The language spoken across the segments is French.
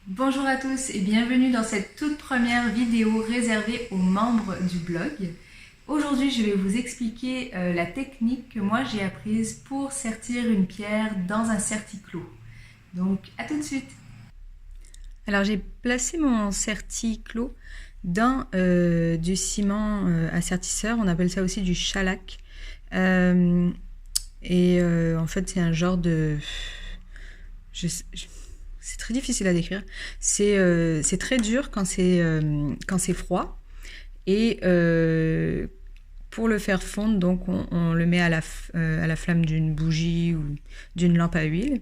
Bonjour à tous et bienvenue dans cette toute première vidéo réservée aux membres du blog. Aujourd'hui, je vais vous expliquer la technique que moi j'ai apprise pour sertir une pierre dans un serti-clos. Donc, à tout de suite. Alors, j'ai placé mon serti-clos dans du ciment assertisseur, on appelle ça aussi du shellac. En fait, c'est un genre de... C'est très difficile à décrire. C'est très dur quand c'est froid. Et pour le faire fondre, donc on le met à la flamme d'une bougie ou d'une lampe à huile.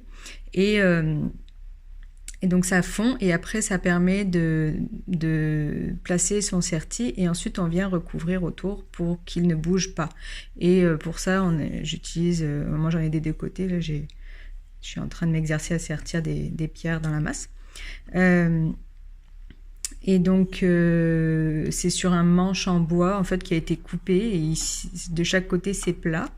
Et donc ça fond et après ça permet de placer son serti et ensuite on vient recouvrir autour pour qu'il ne bouge pas. Et pour ça, j'utilise... moi j'en ai des deux côtés, là je suis en train de m'exercer à sertir des pierres dans la masse. Et donc, c'est sur un manche en bois en fait qui a été coupé et ici, de chaque côté c'est plat.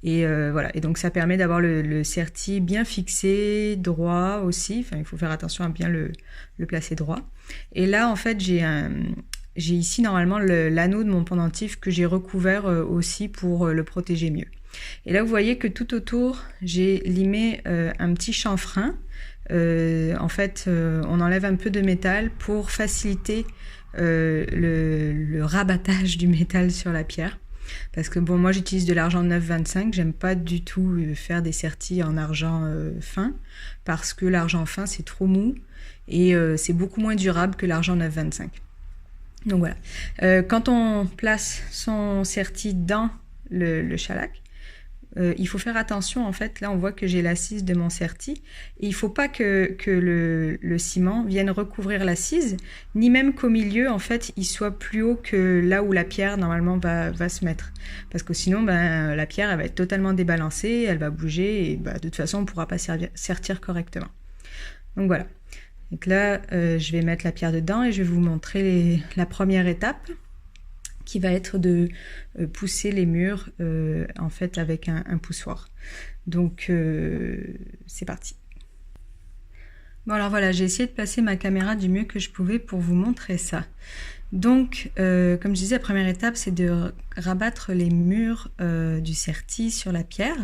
Et voilà. Et donc ça permet d'avoir le serti bien fixé, droit aussi. Enfin, il faut faire attention à bien le placer droit. Et là, en fait, j'ai ici normalement l'anneau de mon pendentif que j'ai recouvert aussi pour le protéger mieux. Et là, vous voyez que tout autour, j'ai limé un petit chanfrein. En fait, on enlève un peu de métal pour faciliter le rabattage du métal sur la pierre. Parce que bon, moi j'utilise de l'argent 9,25, j'aime pas du tout faire des sertis en argent fin, parce que l'argent fin c'est trop mou et c'est beaucoup moins durable que l'argent 9,25. Donc voilà. Quand on place son serti dans le shellac, il faut faire attention, en fait, là on voit que j'ai l'assise de mon serti, et il faut pas que le ciment vienne recouvrir l'assise, ni même qu'au milieu, en fait, il soit plus haut que là où la pierre, normalement, va se mettre. Parce que sinon, la pierre, elle va être totalement débalancée, elle va bouger, et de toute façon, on ne pourra pas sertir correctement. Donc voilà. Donc là, je vais mettre la pierre dedans, et je vais vous montrer la première étape, qui va être de pousser les murs en fait avec un poussoir. Donc c'est parti. Bon alors voilà, j'ai essayé de placer ma caméra du mieux que je pouvais pour vous montrer ça. Donc comme je disais, la première étape c'est de rabattre les murs du serti sur la pierre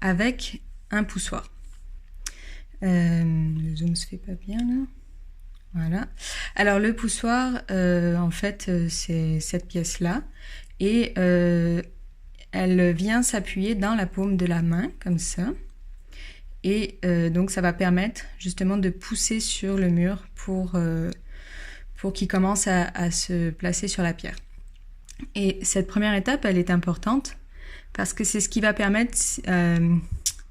avec un poussoir. Le zoom se fait pas bien là. Voilà. Alors le poussoir, en fait, c'est cette pièce-là, et elle vient s'appuyer dans la paume de la main, comme ça. Et donc ça va permettre justement de pousser sur le mur pour qu'il commence à se placer sur la pierre. Et cette première étape, elle est importante, parce que c'est ce qui va permettre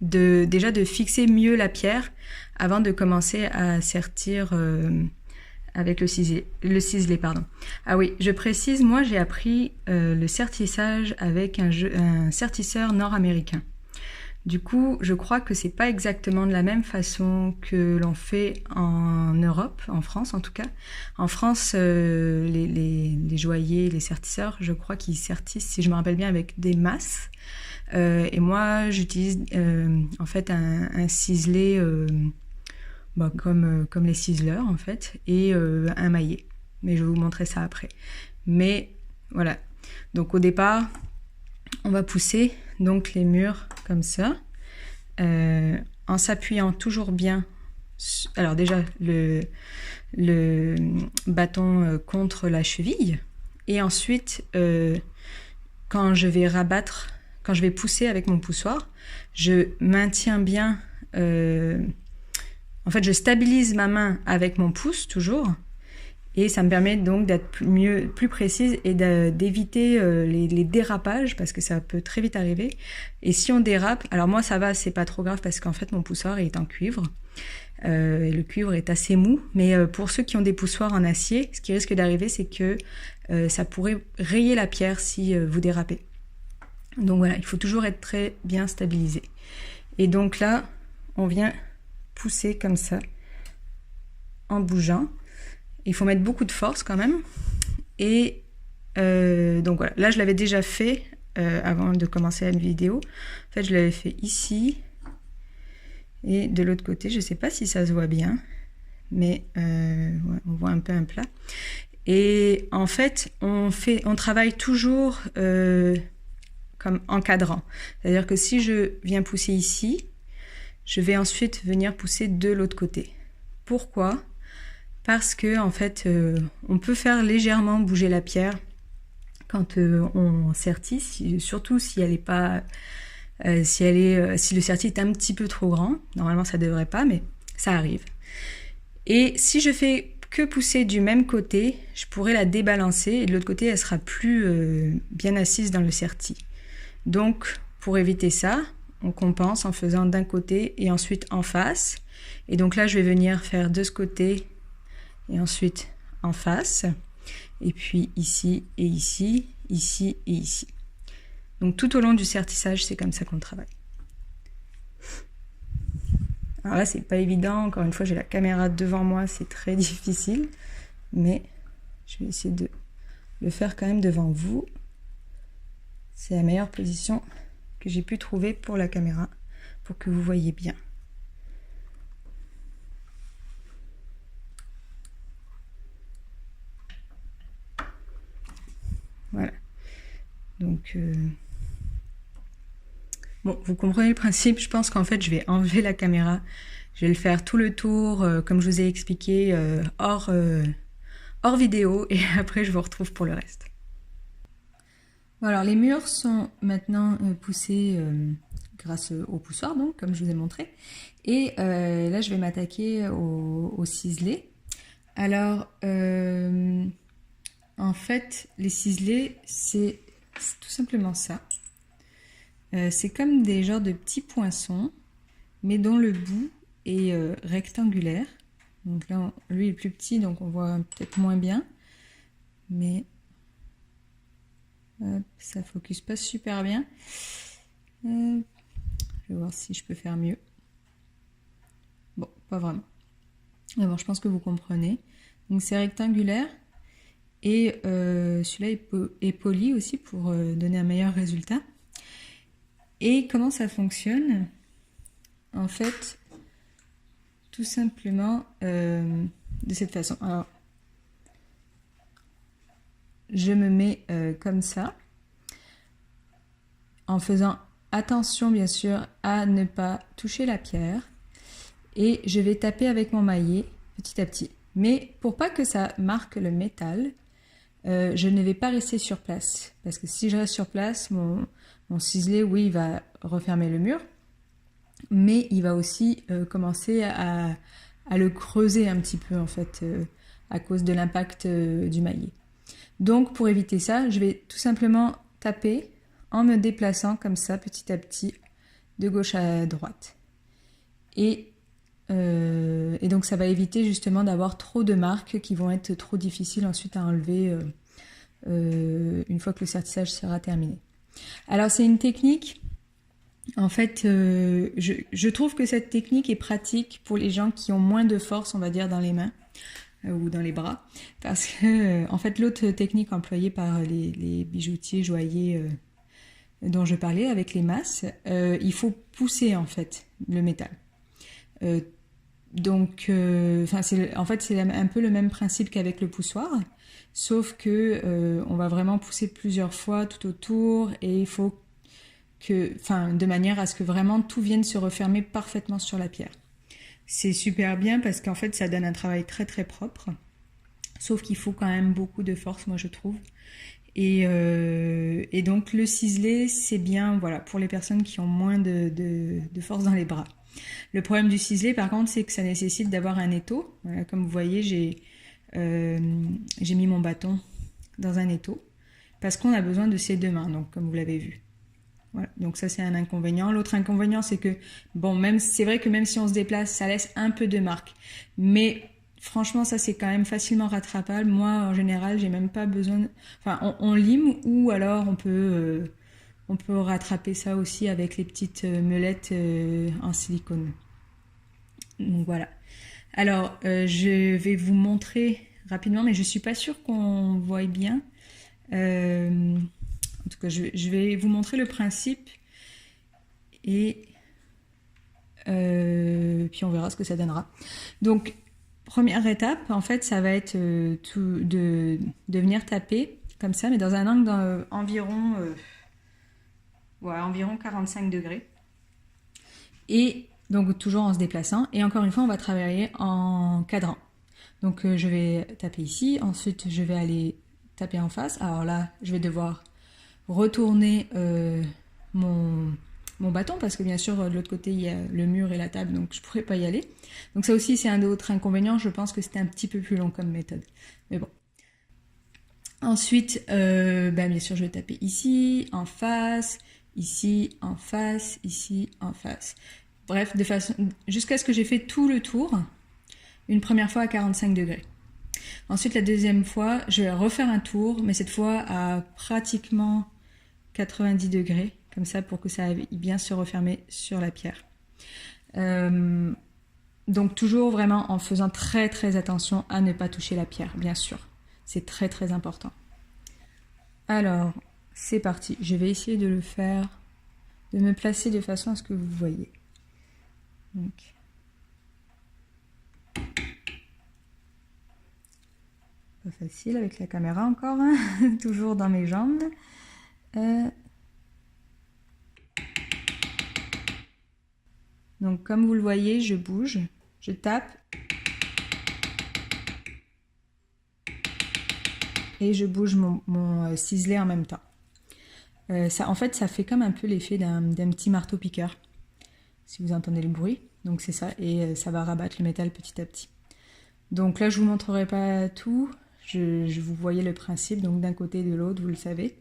déjà de fixer mieux la pierre avant de commencer à sertir avec le ciselet, pardon. Ah oui, je précise, moi j'ai appris le sertissage avec un sertisseur nord-américain. Du coup, je crois que c'est pas exactement de la même façon que l'on fait en Europe, en France en tout cas. En France, les joailliers, les sertisseurs, je crois qu'ils sertissent, si je me rappelle bien, avec des masses. Et moi, j'utilise en fait un ciselet comme les ciseleurs en fait, et un maillet. Mais je vais vous montrer ça après. Mais voilà. Donc au départ, on va pousser donc les murs comme ça, en s'appuyant toujours bien. Alors déjà le bâton contre la cheville, et ensuite quand je vais pousser avec mon poussoir, je maintiens bien, en fait je stabilise ma main avec mon pouce toujours, et ça me permet donc d'être plus précise et d'éviter les dérapages, parce que ça peut très vite arriver. Et si on dérape, alors moi ça va, c'est pas trop grave, parce qu'en fait mon poussoir est en cuivre. Et le cuivre est assez mou, mais pour ceux qui ont des poussoirs en acier, ce qui risque d'arriver, c'est que ça pourrait rayer la pierre si vous dérapez. Donc voilà, il faut toujours être très bien stabilisé. Et donc là, on vient pousser comme ça, en bougeant. Il faut mettre beaucoup de force quand même. Et donc voilà, là je l'avais déjà fait avant de commencer la vidéo. En fait, je l'avais fait ici et de l'autre côté. Je ne sais pas si ça se voit bien, mais ouais, on voit un peu un plat. Et en fait, on travaille toujours comme encadrant. C'est-à-dire que si je viens pousser ici, je vais ensuite venir pousser de l'autre côté. Pourquoi ? Parce que en fait, on peut faire légèrement bouger la pierre quand on sertit, surtout si elle est pas, si le sertis est un petit peu trop grand. Normalement, ça devrait pas, mais ça arrive. Et si je fais que pousser du même côté, je pourrais la débalancer et de l'autre côté, elle sera plus bien assise dans le sertis. Donc, pour éviter ça, on compense en faisant d'un côté et ensuite en face. Et donc là, je vais venir faire de ce côté et ensuite en face. Et puis ici et ici, ici et ici. Donc tout au long du sertissage, c'est comme ça qu'on travaille. Alors là, c'est pas évident. Encore une fois, j'ai la caméra devant moi, c'est très difficile. Mais je vais essayer de le faire quand même devant vous. C'est la meilleure position que j'ai pu trouver pour la caméra, pour que vous voyez bien. Voilà. Donc, bon, vous comprenez le principe. Je pense qu'en fait, je vais enlever la caméra. Je vais le faire tout le tour, comme je vous ai expliqué, hors vidéo. Et après, je vous retrouve pour le reste. Bon, alors, les murs sont maintenant poussés grâce au poussoir, donc, comme je vous ai montré. Et là, je vais m'attaquer au ciselé. Alors, en fait, les ciselés, c'est tout simplement ça. C'est comme des genres de petits poinçons, mais dont le bout est rectangulaire. Donc là, lui est plus petit, donc on voit peut-être moins bien. Mais hop, ça focus pas super bien. Je vais voir si je peux faire mieux. Bon, pas vraiment. Mais bon, je pense que vous comprenez. Donc c'est rectangulaire. Et celui-là est poli aussi pour donner un meilleur résultat. Et comment ça fonctionne? En fait, tout simplement de cette façon. Alors, je me mets comme ça, en faisant attention bien sûr à ne pas toucher la pierre. Et je vais taper avec mon maillet petit à petit. Mais pour pas que ça marque le métal, je ne vais pas rester sur place. Parce que si je reste sur place, mon ciselé, oui, il va refermer le mur. Mais il va aussi commencer à le creuser un petit peu, en fait, à cause de l'impact du maillet. Donc, pour éviter ça, je vais tout simplement taper en me déplaçant comme ça, petit à petit, de gauche à droite. Et donc, ça va éviter justement d'avoir trop de marques qui vont être trop difficiles ensuite à enlever une fois que le sertissage sera terminé. Alors, c'est une technique, en fait, je trouve que cette technique est pratique pour les gens qui ont moins de force, on va dire, dans les mains ou dans les bras. Parce que, en fait, l'autre technique employée par les bijoutiers, joailliers dont je parlais, avec les masses, il faut pousser, en fait, le métal. Donc, en fait, c'est un peu le même principe qu'avec le poussoir, sauf que on va vraiment pousser plusieurs fois tout autour et il faut de manière à ce que vraiment tout vienne se refermer parfaitement sur la pierre. C'est super bien parce qu'en fait, ça donne un travail très très propre, sauf qu'il faut quand même beaucoup de force, moi je trouve. Et donc le ciselé, c'est bien, voilà, pour les personnes qui ont moins de force dans les bras. Le problème du ciselé, par contre, c'est que ça nécessite d'avoir un étau. Voilà, comme vous voyez, j'ai mis mon bâton dans un étau parce qu'on a besoin de ses deux mains, donc comme vous l'avez vu. Voilà, donc ça c'est un inconvénient. L'autre inconvénient, c'est que, bon, c'est vrai que même si on se déplace, ça laisse un peu de marque. Mais franchement, ça c'est quand même facilement rattrapable. Moi, en général, j'ai même pas besoin... Enfin, on lime ou alors on peut rattraper ça aussi avec les petites meulettes en silicone. Donc voilà. Alors, je vais vous montrer rapidement, mais je suis pas sûre qu'on voit bien. En tout cas, je vais vous montrer le principe et puis on verra ce que ça donnera. Donc, première étape, en fait, ça va être de venir taper comme ça, mais dans un angle d'environ environ 45 degrés. Et donc toujours en se déplaçant. Et encore une fois, on va travailler en cadran. Donc je vais taper ici, ensuite je vais aller taper en face. Alors là, je vais devoir retourner mon bâton parce que bien sûr de l'autre côté il y a le mur et la table, donc je ne pourrais pas y aller. Donc ça aussi c'est un autre inconvénient, je pense que c'était un petit peu plus long comme méthode. Mais bon. Ensuite, bien sûr je vais taper ici, en face, ici, en face, ici, en face. Bref, de façon jusqu'à ce que j'ai fait tout le tour, une première fois à 45 degrés. Ensuite, la deuxième fois, je vais refaire un tour, mais cette fois à pratiquement 90 degrés, comme ça pour que ça aille bien se refermer sur la pierre. Donc toujours vraiment en faisant très très attention à ne pas toucher la pierre, bien sûr. C'est très très important. Alors, c'est parti. Je vais essayer de le faire, de me placer de façon à ce que vous voyez. Donc, pas facile avec la caméra encore, hein. Toujours dans mes jambes. Donc comme vous le voyez, je bouge, je tape et je bouge mon ciselet en même temps. Ça, en fait, ça fait comme un peu l'effet d'un petit marteau-piqueur, si vous entendez le bruit. Donc c'est ça, et ça va rabattre le métal petit à petit. Donc là, je vous montrerai pas tout. Vous voyez le principe, donc d'un côté et de l'autre, vous le savez.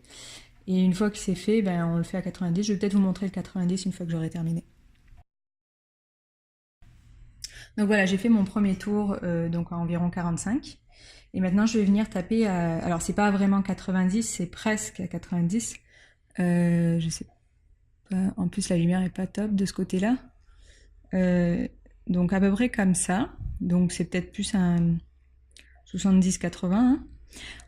Et une fois que c'est fait, ben, on le fait à 90. Je vais peut-être vous montrer le 90 une fois que j'aurai terminé. Donc voilà, j'ai fait mon premier tour, donc à environ 45. Et maintenant, je vais venir taper à... Alors, c'est pas vraiment 90, c'est presque à 90. Je sais pas... En plus, la lumière est pas top de ce côté-là. Donc, à peu près comme ça. Donc, c'est peut-être plus un 70-80.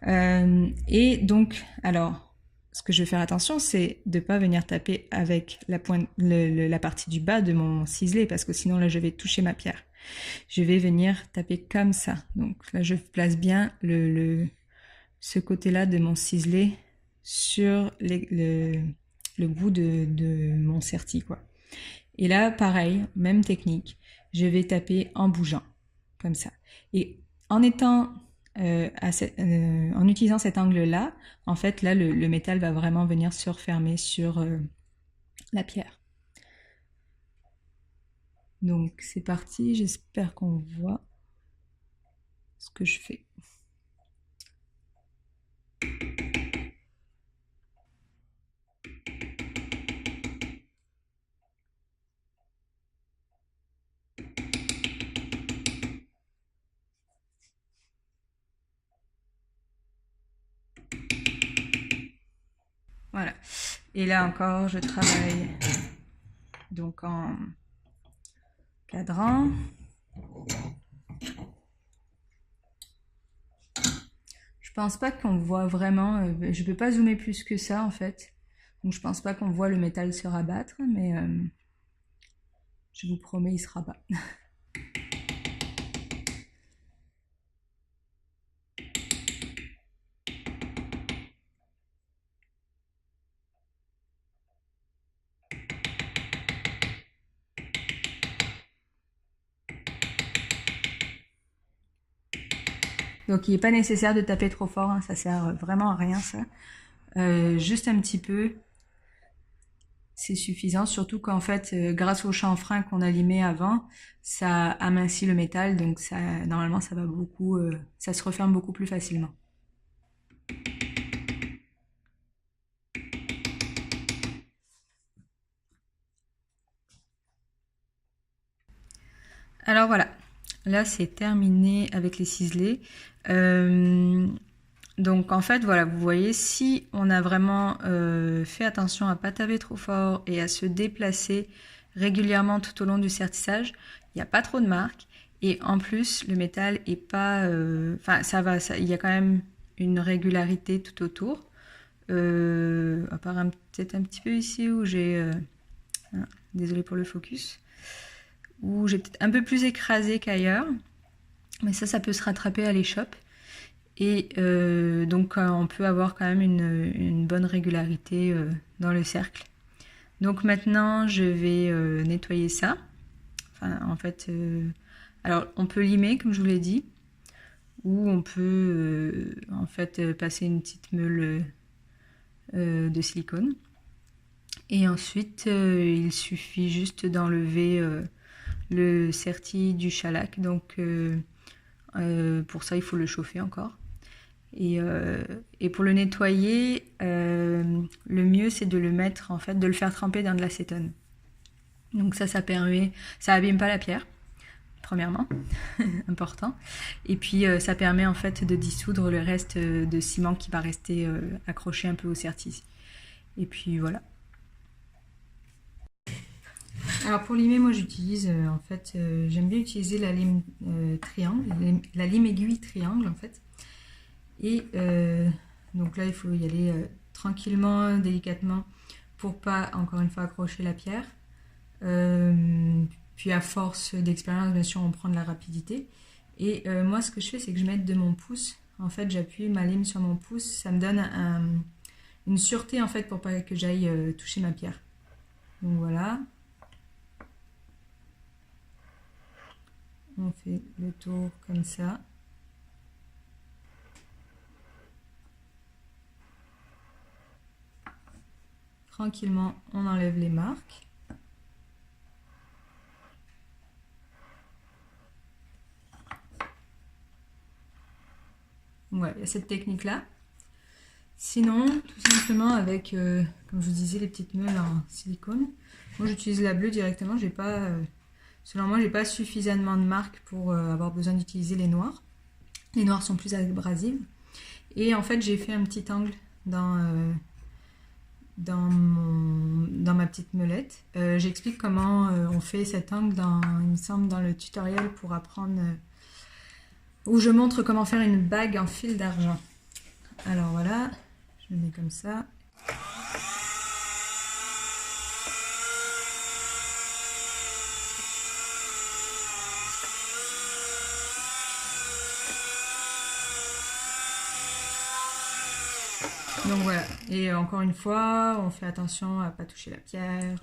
Hein. Et donc, alors, ce que je vais faire attention, c'est de ne pas venir taper avec la pointe, la partie du bas de mon ciselet, parce que sinon, là, je vais toucher ma pierre. Je vais venir taper comme ça. Donc là, je place bien ce côté-là de mon ciselet sur le bout de mon serti, quoi. Et là, pareil, même technique. Je vais taper en bougeant, comme ça. Et en étant en utilisant cet angle-là, en fait, là, le métal va vraiment venir se refermer sur la pierre. Donc c'est parti, j'espère qu'on voit ce que je fais. Voilà. Et là encore, je travaille donc en cadran. Je pense pas qu'on voit vraiment, je peux pas zoomer plus que ça en fait. Donc je pense pas qu'on voit le métal se rabattre, mais je vous promets, il se rabat. Donc il n'est pas nécessaire de taper trop fort, hein, ça sert vraiment à rien ça. Juste un petit peu, c'est suffisant, surtout qu'en fait, grâce au chanfrein qu'on a limé avant, ça amincit le métal, donc ça, normalement ça va beaucoup, ça se referme beaucoup plus facilement. Alors voilà, là c'est terminé avec les ciselets. Donc en fait, voilà, vous voyez, si on a vraiment fait attention à ne pas taper trop fort et à se déplacer régulièrement tout au long du sertissage, il n'y a pas trop de marques. Et en plus, le métal est pas... Enfin, ça va, il y a quand même une régularité tout autour. À part peut-être un petit peu ici où j'ai... désolée pour le focus. Où j'ai peut-être un peu plus écrasé qu'ailleurs. Mais ça peut se rattraper à l'échoppe. Et donc on peut avoir quand même une bonne régularité dans le cercle. Donc maintenant je vais nettoyer ça. Enfin en fait, alors on peut limer comme je vous l'ai dit, ou on peut en fait passer une petite meule de silicone. Et ensuite il suffit juste d'enlever le certi du shellac. Donc pour ça il faut le chauffer encore. Et pour le nettoyer, le mieux c'est de le mettre en fait, de le faire tremper dans de l'acétone. Donc ça permet, ça abîme pas la pierre, premièrement, important. Et puis ça permet en fait de dissoudre le reste de ciment qui va rester accroché un peu au certi. Et puis voilà. Alors pour limer, moi j'utilise en fait, j'aime bien utiliser la lime triangle, la lime aiguille triangle en fait. Et donc là il faut y aller tranquillement, délicatement, pour pas encore une fois accrocher la pierre. Puis à force d'expérience, bien sûr, on prend de la rapidité. Et moi ce que je fais, c'est que je mets de mon pouce, en fait j'appuie ma lime sur mon pouce, ça me donne une sûreté en fait pour pas que j'aille toucher ma pierre. Donc voilà. On fait le tour comme ça. Tranquillement, on enlève les marques. Ouais, il y a cette technique-là. Sinon, tout simplement avec, comme je vous disais, les petites meules en silicone. Moi, j'utilise la bleue directement. J'ai pas, selon moi, j'ai pas suffisamment de marques pour avoir besoin d'utiliser les noirs. Les noirs sont plus abrasives. Et en fait, j'ai fait un petit angle dans ma petite meulette. J'explique comment on fait cet angle, il me semble, dans le tutoriel pour apprendre, où je montre comment faire une bague en fil d'argent. Alors voilà, je le mets comme ça. Donc voilà, et encore une fois, on fait attention à ne pas toucher la pierre.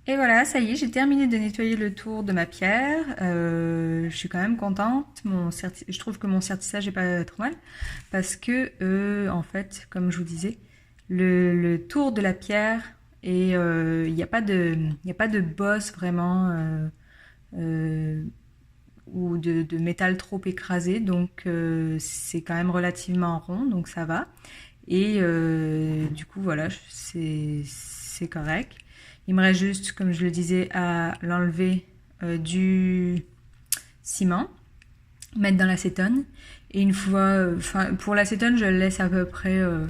Et voilà, ça y est, j'ai terminé de nettoyer le tour de ma pierre. Je suis quand même contente. Je trouve que mon sertissage n'est pas trop mal parce que, en fait, comme je vous disais, le tour de la pierre et il n'y a pas de bosse vraiment ou de métal trop écrasé, donc c'est quand même relativement rond, donc ça va. Et du coup, voilà, c'est correct. Il me reste juste, comme je le disais, à l'enlever du ciment, mettre dans l'acétone. Et une fois, pour l'acétone, je le laisse à peu près, ouais,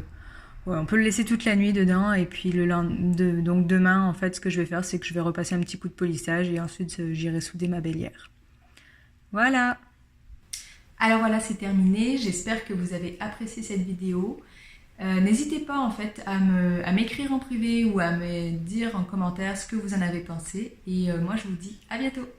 on peut le laisser toute la nuit dedans. Et puis donc demain, en fait, ce que je vais faire, c'est que je vais repasser un petit coup de polissage et ensuite j'irai souder ma bélière. Voilà. Alors voilà, c'est terminé. J'espère que vous avez apprécié cette vidéo. N'hésitez pas en fait à m'écrire en privé ou à me dire en commentaire ce que vous en avez pensé. Et moi je vous dis à bientôt.